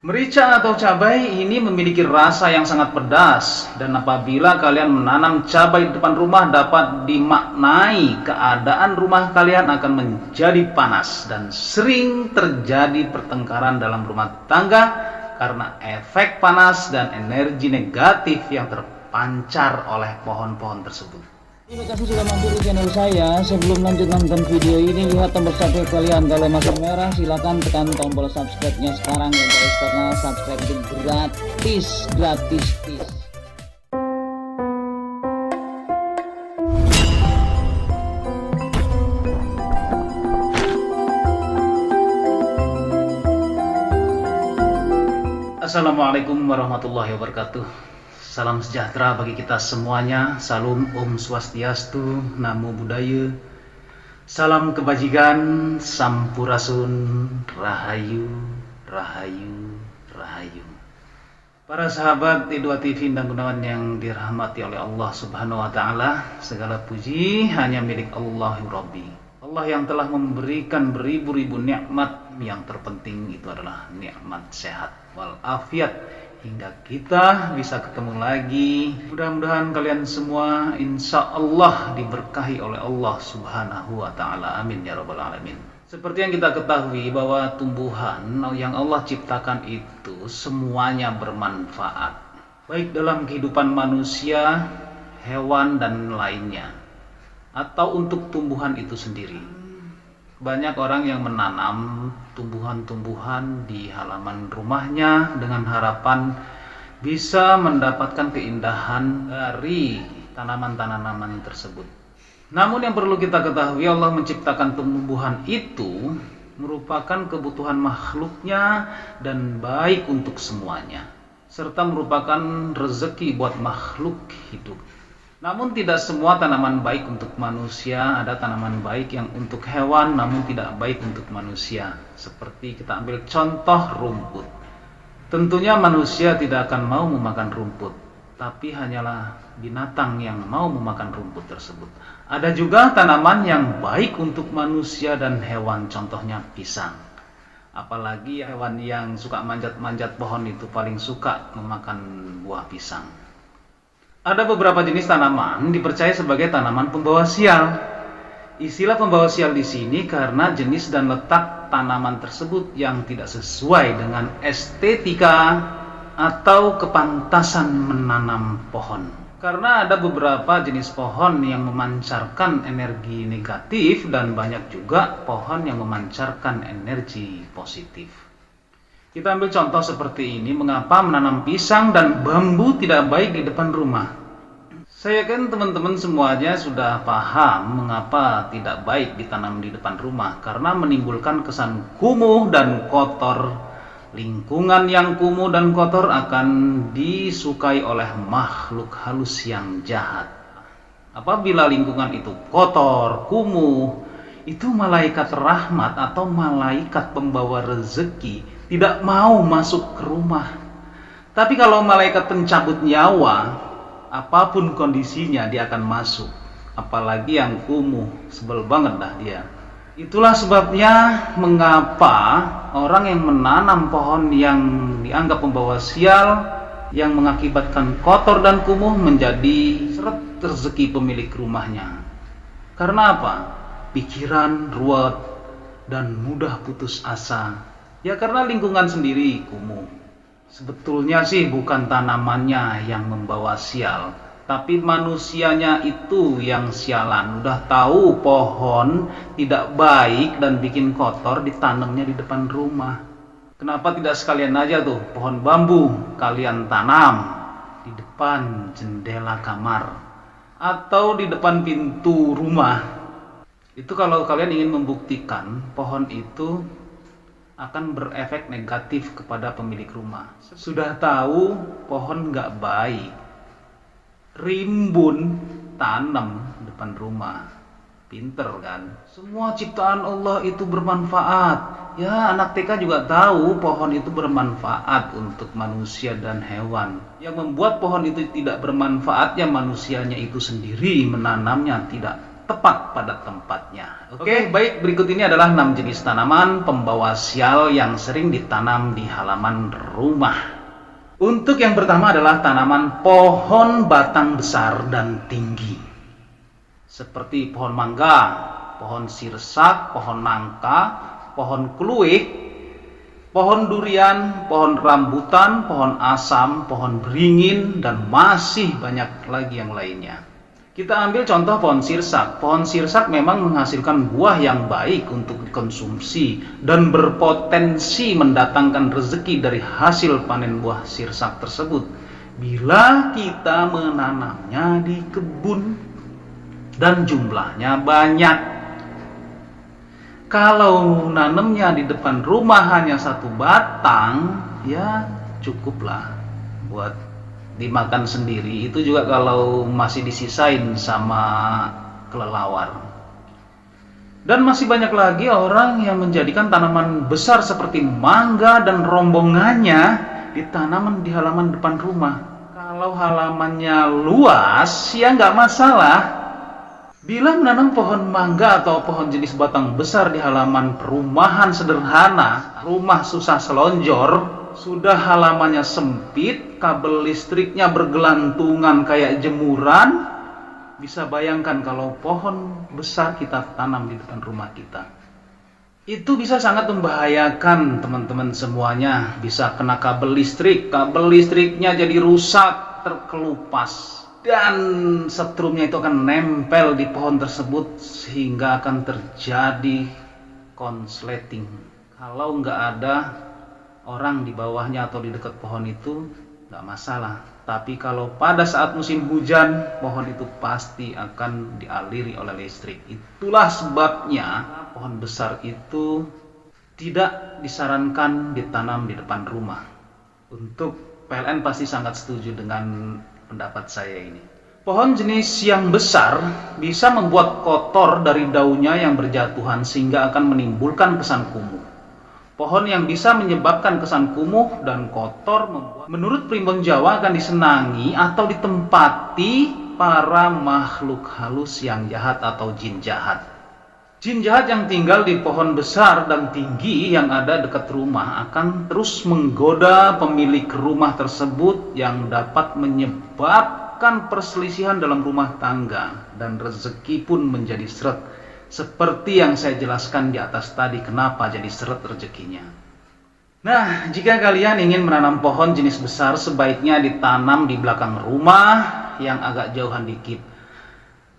Merica atau cabai ini memiliki rasa yang sangat pedas, dan apabila kalian menanam cabai di depan rumah dapat dimaknai keadaan rumah kalian akan menjadi panas dan sering terjadi pertengkaran dalam rumah tangga karena efek panas dan energi negatif yang terpancar oleh pohon-pohon tersebut. Terima kasih sudah mampir di channel saya. Sebelum lanjut nonton video ini, lihat tombol subscribe kalian. Kalau masih merah, silahkan tekan tombol subscribe-nya sekarang ya guys, karena subscribe itu gratis. Assalamualaikum warahmatullahi wabarakatuh. Salam sejahtera bagi kita semuanya. Salam Om Swastiastu, Namo Buddhaya. Salam kebajikan, Sampurasun, Rahayu, Rahayu, Rahayu. Para sahabat T2 TV dan Gunawan yang dirahmati oleh Allah Subhanahu wa taala, segala puji hanya milik Allah Rabbi. Allah yang telah memberikan beribu-ribu nikmat, yang terpenting itu adalah nikmat sehat walafiat hingga kita bisa ketemu lagi. Mudah-mudahan kalian semua insya Allah diberkahi oleh Allah Subhanahu wa taala. Amin ya rabbal alamin. Seperti yang kita ketahui bahwa tumbuhan yang Allah ciptakan itu semuanya bermanfaat, baik dalam kehidupan manusia, hewan dan lainnya, atau untuk tumbuhan itu sendiri. Banyak orang yang menanam tumbuhan-tumbuhan di halaman rumahnya dengan harapan bisa mendapatkan keindahan dari tanaman-tanaman tersebut. Namun yang perlu kita ketahui, Allah menciptakan tumbuhan itu merupakan kebutuhan makhluknya dan baik untuk semuanya, serta merupakan rezeki buat makhluk hidup. Namun tidak semua tanaman baik untuk manusia. Ada tanaman baik yang untuk hewan namun tidak baik untuk manusia. Seperti kita ambil contoh rumput. Tentunya manusia tidak akan mau memakan rumput, tapi hanyalah binatang yang mau memakan rumput tersebut. Ada juga tanaman yang baik untuk manusia dan hewan, contohnya pisang. Apalagi hewan yang suka manjat-manjat pohon itu paling suka memakan buah pisang. Ada beberapa jenis tanaman dipercaya sebagai tanaman pembawa sial. Istilah pembawa sial di sini karena jenis dan letak tanaman tersebut yang tidak sesuai dengan estetika atau kepantasan menanam pohon. Karena ada beberapa jenis pohon yang memancarkan energi negatif dan banyak juga pohon yang memancarkan energi positif. Kita ambil contoh seperti ini, mengapa menanam pisang dan bambu tidak baik di depan rumah. Saya yakin teman-teman semuanya sudah paham mengapa tidak baik ditanam di depan rumah, karena menimbulkan kesan kumuh dan kotor. Lingkungan yang kumuh dan kotor akan disukai oleh makhluk halus yang jahat. Apabila lingkungan itu kotor, kumuh, itu malaikat rahmat atau malaikat pembawa rezeki tidak mau masuk ke rumah. Tapi kalau malaikat pencabut nyawa, apapun kondisinya dia akan masuk. Apalagi yang kumuh, sebel banget dah dia. Itulah sebabnya mengapa orang yang menanam pohon yang dianggap pembawa sial, yang mengakibatkan kotor dan kumuh, menjadi seret rezeki pemilik rumahnya. Karena apa? Pikiran ruwet dan mudah putus asa. Ya karena lingkungan sendiri kumuh. Sebetulnya sih bukan tanamannya yang membawa sial, tapi manusianya itu yang sialan. Udah tahu pohon tidak baik dan bikin kotor, ditanamnya di depan rumah. Kenapa tidak sekalian aja tuh pohon bambu kalian tanam di depan jendela kamar atau di depan pintu rumah. Itu kalau kalian ingin membuktikan pohon itu akan berefek negatif kepada pemilik rumah. Sudah tahu pohon nggak baik, rimbun, tanam depan rumah. Pinter kan? Semua ciptaan Allah itu bermanfaat. Ya, anak TK juga tahu pohon itu bermanfaat untuk manusia dan hewan. Yang membuat pohon itu tidak bermanfaat ya manusianya itu sendiri menanamnya tidak tepat pada tempatnya. Oke, baik, berikut ini adalah 6 jenis tanaman pembawa sial yang sering ditanam di halaman rumah. Untuk yang pertama adalah tanaman pohon batang besar dan tinggi. Seperti pohon mangga, pohon sirsak, pohon nangka, pohon kluwih, pohon durian, pohon rambutan, pohon asam, pohon beringin, dan masih banyak lagi yang lainnya. Kita ambil contoh pohon sirsak. Pohon sirsak memang menghasilkan buah yang baik untuk dikonsumsi dan berpotensi mendatangkan rezeki dari hasil panen buah sirsak tersebut bila kita menanamnya di kebun dan jumlahnya banyak. Kalau nanamnya di depan rumah hanya 1 batang, ya cukuplah buat dimakan sendiri. Itu juga kalau masih disisain sama kelelawar. Dan masih banyak lagi orang yang menjadikan tanaman besar seperti mangga dan rombongannya ditanam di halaman depan rumah. Kalau halamannya luas, ya nggak masalah. Bila menanam pohon mangga atau pohon jenis batang besar di halaman perumahan sederhana, rumah susah selonjor, sudah halamannya sempit, kabel listriknya bergelantungan kayak jemuran, bisa bayangkan kalau pohon besar kita tanam di depan rumah kita. Itu bisa sangat membahayakan teman-teman semuanya. Bisa kena kabel listriknya jadi rusak, terkelupas. Dan setrumnya itu akan nempel di pohon tersebut sehingga akan terjadi konsleting. Kalau nggak ada orang di bawahnya atau di dekat pohon itu, nggak masalah. Tapi kalau pada saat musim hujan, pohon itu pasti akan dialiri oleh listrik. Itulah sebabnya pohon besar itu tidak disarankan ditanam di depan rumah. Untuk PLN pasti sangat setuju dengan pendapat saya ini. Pohon jenis yang besar bisa membuat kotor dari daunnya yang berjatuhan sehingga akan menimbulkan kesan kumuh. Pohon yang bisa menyebabkan kesan kumuh dan kotor menurut primbon Jawa akan disenangi atau ditempati para makhluk halus yang jahat atau jin jahat. Jin jahat yang tinggal di pohon besar dan tinggi yang ada dekat rumah akan terus menggoda pemilik rumah tersebut yang dapat menyebabkan perselisihan dalam rumah tangga dan rezeki pun menjadi seret. Seperti yang saya jelaskan di atas tadi, kenapa jadi seret rezekinya. Nah, jika kalian ingin menanam pohon jenis besar, sebaiknya ditanam di belakang rumah yang agak jauhan dikit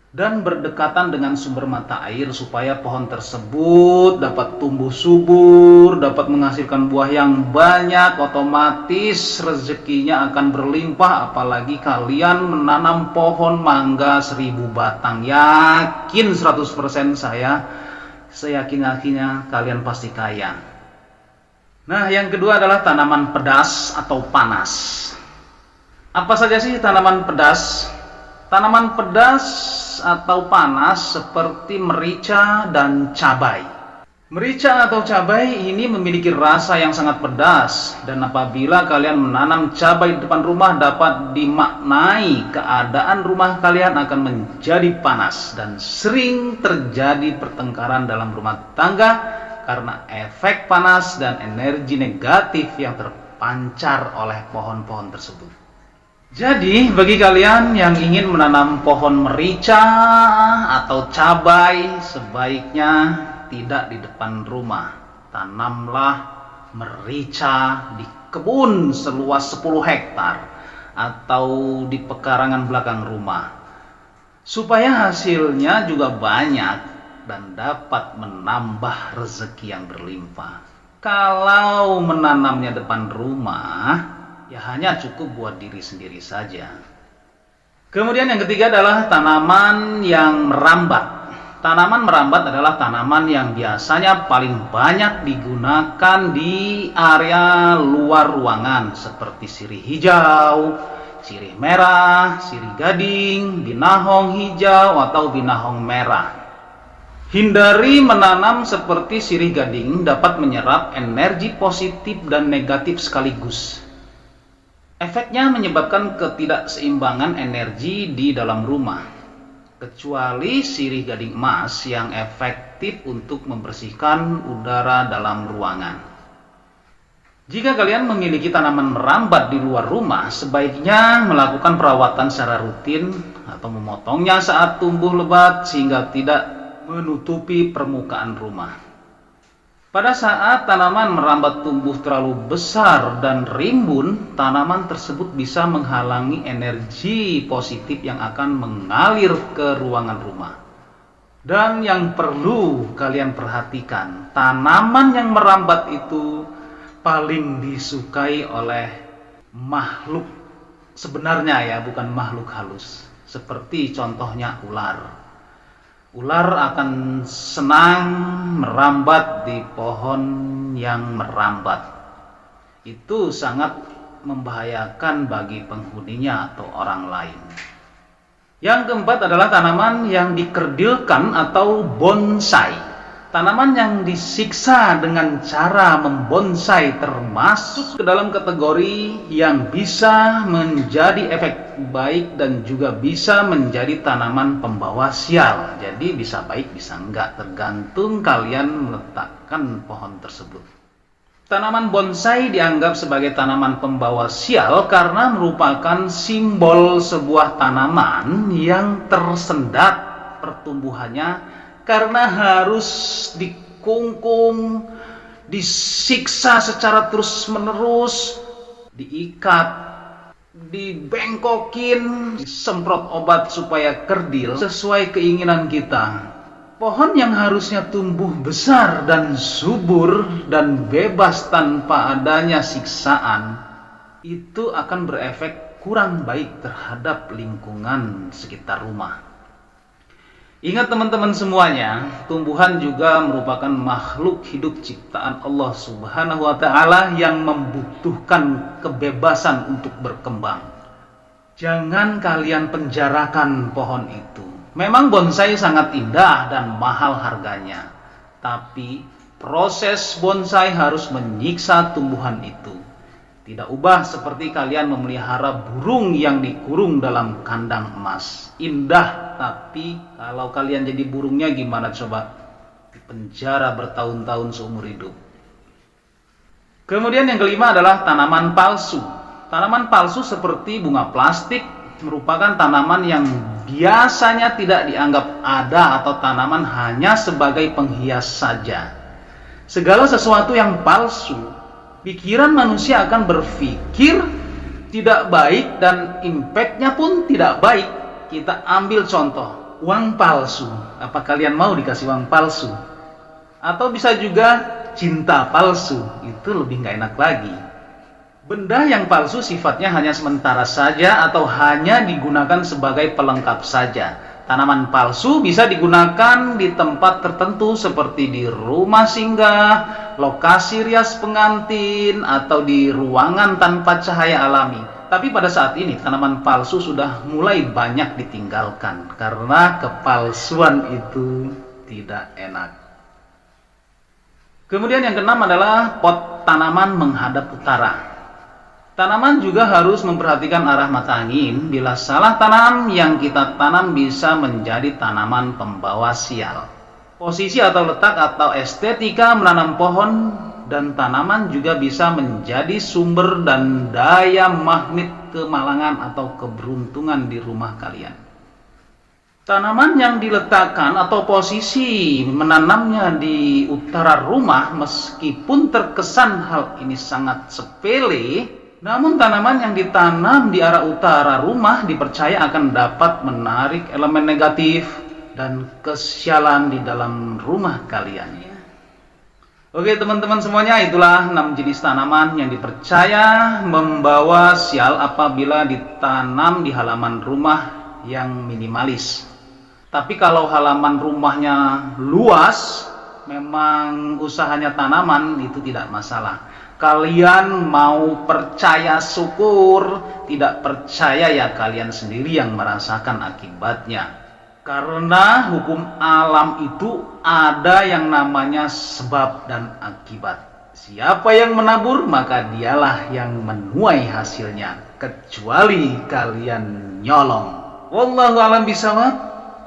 dan berdekatan dengan sumber mata air supaya pohon tersebut dapat tumbuh subur, dapat menghasilkan buah yang banyak, otomatis rezekinya akan berlimpah. Apalagi kalian menanam pohon mangga 1000 batang, yakin 100% saya yakin-yakinnya kalian pasti kaya. Nah, yang kedua adalah tanaman pedas atau panas. Apa saja sih tanaman pedas? Tanaman pedas atau panas seperti merica dan cabai. Merica atau cabai ini memiliki rasa yang sangat pedas, dan apabila kalian menanam cabai di depan rumah dapat dimaknai keadaan rumah kalian akan menjadi panas dan sering terjadi pertengkaran dalam rumah tangga karena efek panas dan energi negatif yang terpancar oleh pohon-pohon tersebut. Jadi, bagi kalian yang ingin menanam pohon merica atau cabai, sebaiknya tidak di depan rumah. Tanamlah merica di kebun seluas 10 hektar atau di pekarangan belakang rumah, supaya hasilnya juga banyak dan dapat menambah rezeki yang berlimpah. Kalau menanamnya depan rumah, ya hanya cukup buat diri sendiri saja. Kemudian yang ketiga adalah tanaman yang merambat. Tanaman merambat adalah tanaman yang biasanya paling banyak digunakan di area luar ruangan seperti sirih hijau, sirih merah, sirih gading, binahong hijau atau binahong merah. Hindari menanam seperti sirih gading, dapat menyerap energi positif dan negatif sekaligus. Efeknya menyebabkan ketidakseimbangan energi di dalam rumah. kecuali sirih gading emas yang efektif untuk membersihkan udara dalam ruangan. Jika kalian memiliki tanaman merambat di luar rumah, sebaiknya melakukan perawatan secara rutin atau memotongnya saat tumbuh lebat sehingga tidak menutupi permukaan rumah. Pada saat tanaman merambat tumbuh terlalu besar dan rimbun, tanaman tersebut bisa menghalangi energi positif yang akan mengalir ke ruangan rumah. Dan yang perlu kalian perhatikan, tanaman yang merambat itu paling disukai oleh makhluk sebenarnya ya, bukan makhluk halus. Seperti contohnya ular. Ular akan senang merambat di pohon yang merambat. Itu sangat membahayakan bagi penghuninya atau orang lain. Yang keempat adalah tanaman yang dikerdilkan atau bonsai. Tanaman yang disiksa dengan cara membonsai termasuk ke dalam kategori yang bisa menjadi efek baik dan juga bisa menjadi tanaman pembawa sial. Jadi bisa baik bisa enggak, tergantung kalian meletakkan pohon tersebut. Tanaman bonsai dianggap sebagai tanaman pembawa sial karena merupakan simbol sebuah tanaman yang tersendat pertumbuhannya karena harus dikungkung, disiksa secara terus-menerus, diikat, dibengkokin, disemprot obat supaya kerdil sesuai keinginan kita. Pohon yang harusnya tumbuh besar dan subur dan bebas tanpa adanya siksaan, itu akan berefek kurang baik terhadap lingkungan sekitar rumah. Ingat teman-teman semuanya, tumbuhan juga merupakan makhluk hidup ciptaan Allah Subhanahu wa Ta'ala yang membutuhkan kebebasan untuk berkembang. Jangan kalian penjarakan pohon itu. Memang bonsai sangat indah dan mahal harganya, tapi proses bonsai harus menyiksa tumbuhan itu. Tidak ubah seperti kalian memelihara burung yang dikurung dalam kandang emas. Indah, tapi kalau kalian jadi burungnya gimana coba? Di penjara bertahun-tahun seumur hidup. Kemudian yang kelima adalah tanaman palsu. Tanaman palsu seperti bunga plastik merupakan tanaman yang biasanya tidak dianggap ada atau tanaman hanya sebagai penghias saja. Segala sesuatu yang palsu, pikiran manusia akan berpikir tidak baik dan impactnya pun tidak baik. Kita ambil contoh, uang palsu. Apa kalian mau dikasih uang palsu? Atau bisa juga cinta palsu, itu lebih nggak enak lagi. Benda yang palsu sifatnya hanya sementara saja atau hanya digunakan sebagai pelengkap saja. Tanaman palsu bisa digunakan di tempat tertentu seperti di rumah singgah, lokasi rias pengantin, atau di ruangan tanpa cahaya alami. Tapi pada saat ini tanaman palsu sudah mulai banyak ditinggalkan karena kepalsuan itu tidak enak. Kemudian yang keenam adalah pot tanaman menghadap utara. Tanaman juga harus memperhatikan arah mata angin. Bila salah tanam, yang kita tanam bisa menjadi tanaman pembawa sial. Posisi atau letak atau estetika menanam pohon dan tanaman juga bisa menjadi sumber dan daya magnet kemalangan atau keberuntungan di rumah kalian. Tanaman yang diletakkan atau posisi menanamnya di utara rumah, meskipun terkesan hal ini sangat sepele, namun tanaman yang ditanam di arah utara rumah dipercaya akan dapat menarik elemen negatif dan kesialan di dalam rumah kalian. Oke teman-teman semuanya, itulah 6 jenis tanaman yang dipercaya membawa sial apabila ditanam di halaman rumah yang minimalis. Tapi kalau halaman rumahnya luas, memang usahanya tanaman, itu tidak masalah. Kalian mau percaya syukur, tidak percaya ya kalian sendiri yang merasakan akibatnya. Karena hukum alam itu ada yang namanya sebab dan akibat. Siapa yang menabur, maka dialah yang menuai hasilnya, kecuali kalian nyolong. Wallahu a'lam bishawab.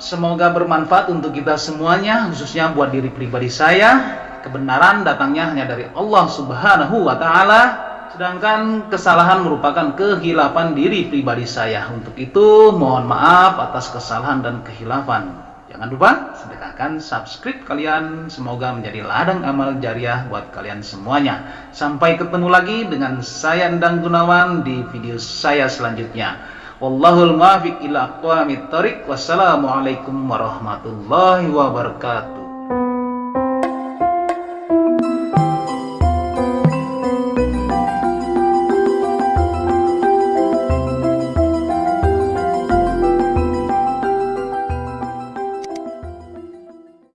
semoga bermanfaat untuk kita semuanya, khususnya buat diri pribadi saya. Kebenaran datangnya hanya dari Allah Subhanahu wa Ta'ala, sedangkan kesalahan merupakan kehilapan diri pribadi saya. Untuk itu, mohon maaf atas kesalahan dan kehilafan. Jangan lupa sedekahkan subscribe kalian, semoga menjadi ladang amal jariah buat kalian semuanya. Sampai ketemu lagi dengan saya Endang Gunawan di video saya selanjutnya. Wallahul muwaffiq ila aqwamit thoriq. Wassalamualaikum warahmatullahi wabarakatuh.